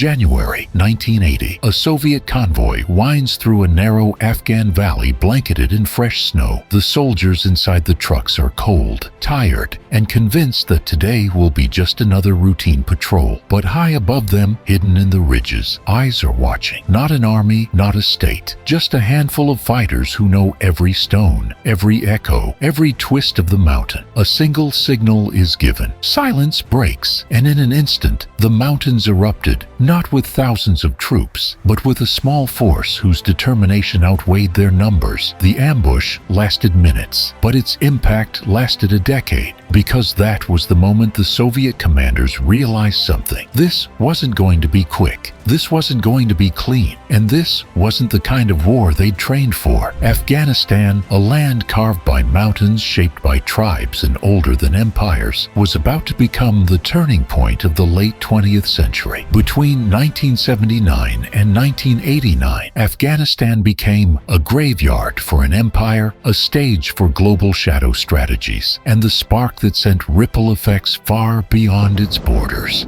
January 1980, a Soviet convoy winds through a narrow Afghan valley blanketed in fresh snow. The soldiers inside the trucks are cold, tired, and convinced that today will be just another routine patrol. But high above them, hidden in the ridges, eyes are watching. Not an army, not a state, just a handful of fighters who know every stone, every echo, every twist of the mountain. A single signal is given. Silence breaks, and in an instant, the mountains erupted, not with thousands of troops, but with a small force whose determination outweighed their numbers. The ambush lasted minutes, but its impact lasted a decade, because that was the moment the Soviet commanders realized something. This wasn't going to be quick. This wasn't going to be clean, and this wasn't the kind of war they'd trained for. Afghanistan, a land carved by mountains, shaped by tribes and older than empires, was about to become the turning point of the late 20th century. Between 1979 and 1989, Afghanistan became a graveyard for an empire, a stage for global shadow strategies, and the spark that sent ripple effects far beyond its borders.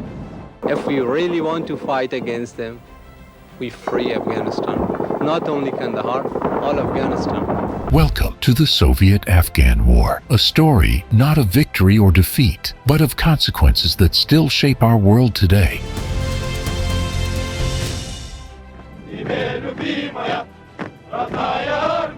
If we really want to fight against them, we free Afghanistan. Not only Kandahar, all Afghanistan. Welcome to the Soviet-Afghan War, a story not of victory or defeat, but of consequences that still shape our world today.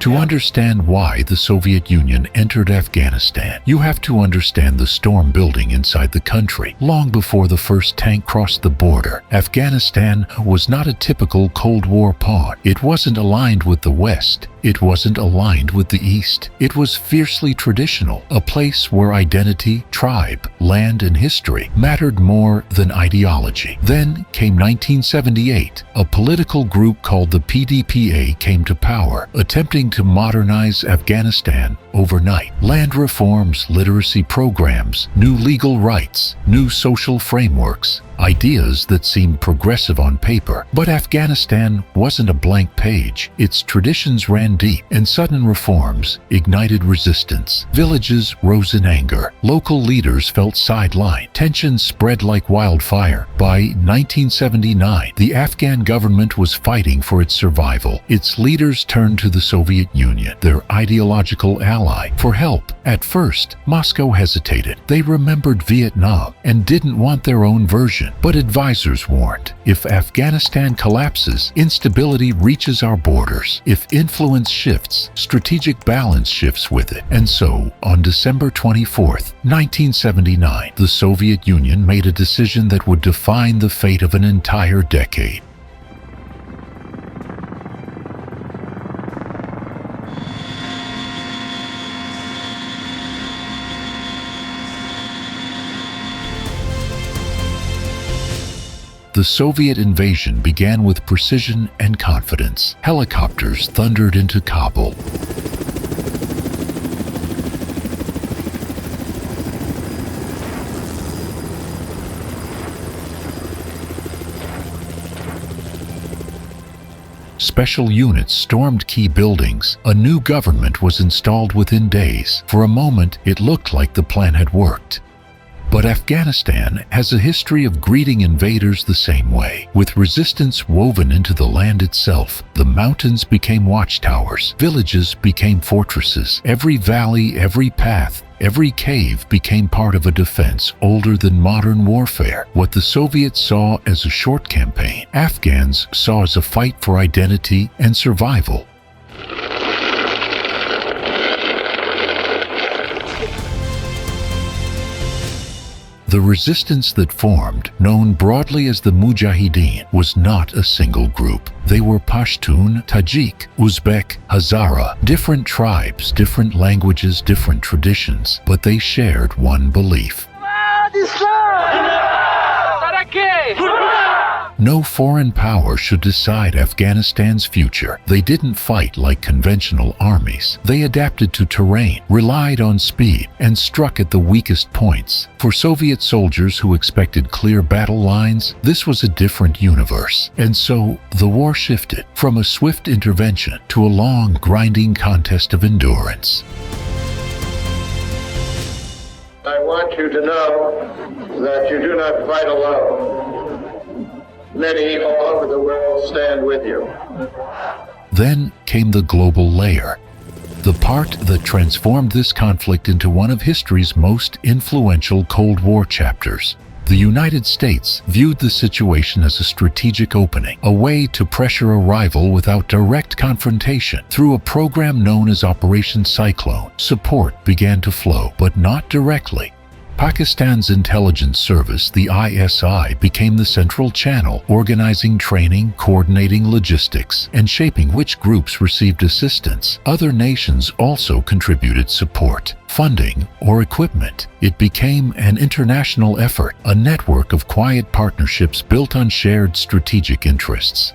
To understand why the Soviet Union entered Afghanistan, you have to understand the storm building inside the country. Long before the first tank crossed the border, Afghanistan was not a typical Cold War pawn. It wasn't aligned with the West. It wasn't aligned with the East. It was fiercely traditional, a place where identity, tribe, land, and history mattered more than ideology. Then came 1978. A political group called the PDPA came to power, attempting to modernize Afghanistan overnight. Land reforms, literacy programs, new legal rights, new social frameworks, ideas that seemed progressive on paper. But Afghanistan wasn't a blank page. Its traditions ran deep, and sudden reforms ignited resistance. Villages rose in anger. Local leaders felt sidelined. Tensions spread like wildfire. By 1979, the Afghan government was fighting for its survival. Its leaders turned to the Soviet Union, their ideological ally, for help. At first, Moscow hesitated. They remembered Vietnam and didn't want their own version. But advisors warned, if Afghanistan collapses, instability reaches our borders. If influence shifts, strategic balance shifts with it. And so, on December 24th, 1979, the Soviet Union made a decision that would define the fate of an entire decade. The Soviet invasion began with precision and confidence. Helicopters thundered into Kabul. Special units stormed key buildings. A new government was installed within days. For a moment, it looked like the plan had worked. But Afghanistan has a history of greeting invaders the same way. With resistance woven into the land itself, the mountains became watchtowers, villages became fortresses. Every valley, every path, every cave became part of a defense older than modern warfare. What the Soviets saw as a short campaign, Afghans saw as a fight for identity and survival. The resistance that formed, known broadly as the Mujahideen, was not a single group. They were Pashtun, Tajik, Uzbek, Hazara, different tribes, different languages, different traditions, but they shared one belief. No foreign power should decide Afghanistan's future. They didn't fight like conventional armies. They adapted to terrain, relied on speed, and struck at the weakest points. For Soviet soldiers who expected clear battle lines, this was a different universe. And so, the war shifted from a swift intervention to a long, grinding contest of endurance. I want you to know that you do not fight alone. Many all over the world stand with you. Then came the global layer, the part that transformed this conflict into one of history's most influential Cold War chapters. The United States viewed the situation as a strategic opening, a way to pressure a rival without direct confrontation. Through a program known as Operation Cyclone, support began to flow, but not directly. Pakistan's intelligence service, the ISI, became the central channel, organizing training, coordinating logistics, and shaping which groups received assistance. Other nations also contributed support, funding, or equipment. It became an international effort, a network of quiet partnerships built on shared strategic interests.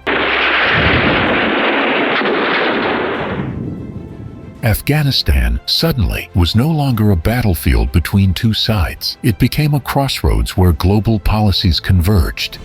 Afghanistan, suddenly, was no longer a battlefield between two sides. It became a crossroads where global policies converged.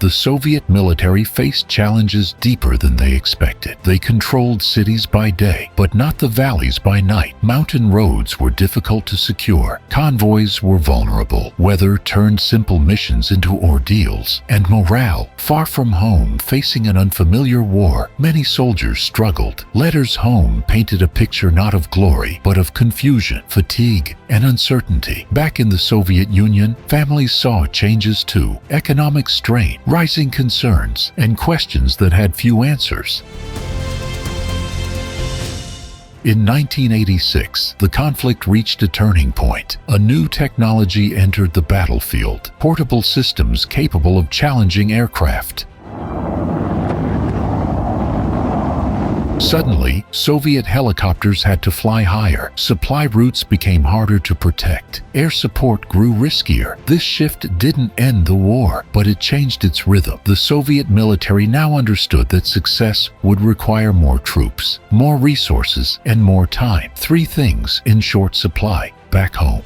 The Soviet military faced challenges deeper than they expected. They controlled cities by day, but not the valleys by night. Mountain roads were difficult to secure. Convoys were vulnerable. Weather turned simple missions into ordeals. And morale, far from home, facing an unfamiliar war, many soldiers struggled. Letters home painted a picture not of glory, but of confusion, fatigue, and uncertainty. Back in the Soviet Union, families saw changes too. Economic strain, rising concerns, and questions that had few answers. In 1986, the conflict reached a turning point. A new technology entered the battlefield, portable systems capable of challenging aircraft. Suddenly, Soviet helicopters had to fly higher. Supply routes became harder to protect. Air support grew riskier. This shift didn't end the war, but it changed its rhythm. The Soviet military now understood that success would require more troops, more resources, and more time. Three things in short supply back home.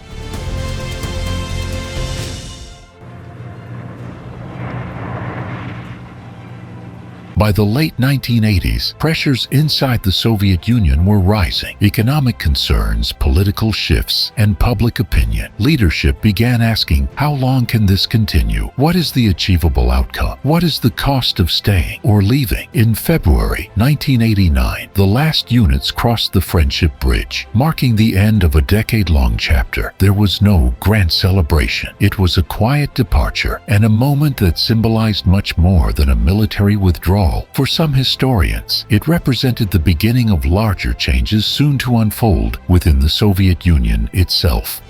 By the late 1980s, pressures inside the Soviet Union were rising. Economic concerns, political shifts, and public opinion. Leadership began asking, how long can this continue? What is the achievable outcome? What is the cost of staying or leaving? In February 1989, the last units crossed the Friendship Bridge, marking the end of a decade-long chapter. There was no grand celebration. It was a quiet departure, and a moment that symbolized much more than a military withdrawal. For some historians, it represented the beginning of larger changes soon to unfold within the Soviet Union itself.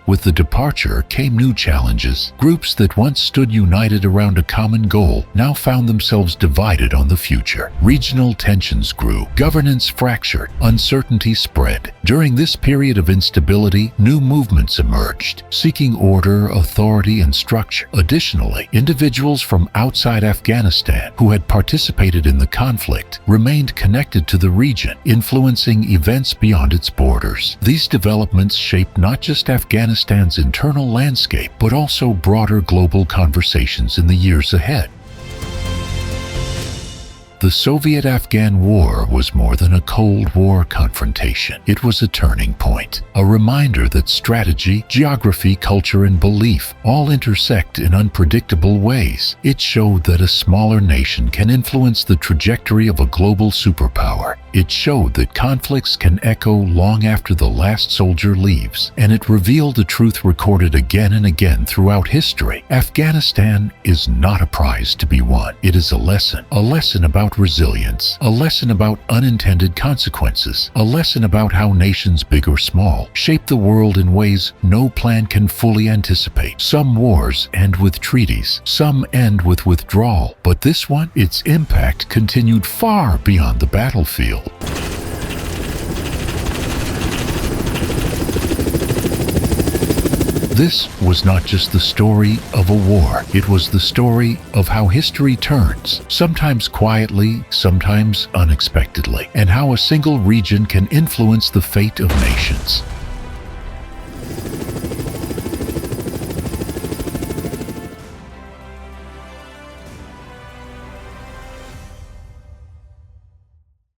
With the departure came new challenges. Groups that once stood united around a common goal now found themselves divided on the future. Regional tensions grew, governance fractured, uncertainty spread. During this period of instability, new movements emerged, seeking order, authority, and structure. Additionally, individuals from outside Afghanistan who had participated in the conflict remained connected to the region, influencing events beyond its borders. These developments shaped not just Afghanistan's internal landscape, but also broader global conversations in the years ahead. The Soviet-Afghan War was more than a Cold War confrontation. It was a turning point, a reminder that strategy, geography, culture, and belief all intersect in unpredictable ways. It showed that a smaller nation can influence the trajectory of a global superpower. It showed that conflicts can echo long after the last soldier leaves, and it revealed a truth recorded again and again throughout history. Afghanistan is not a prize to be won. It is a lesson about resilience, a lesson about unintended consequences, a lesson about how nations big or small shape the world in ways no plan can fully anticipate. Some wars end with treaties, some end with withdrawal, but this one, its impact continued far beyond the battlefield. This was not just the story of a war. It was the story of how history turns, sometimes quietly, sometimes unexpectedly, and how a single region can influence the fate of nations.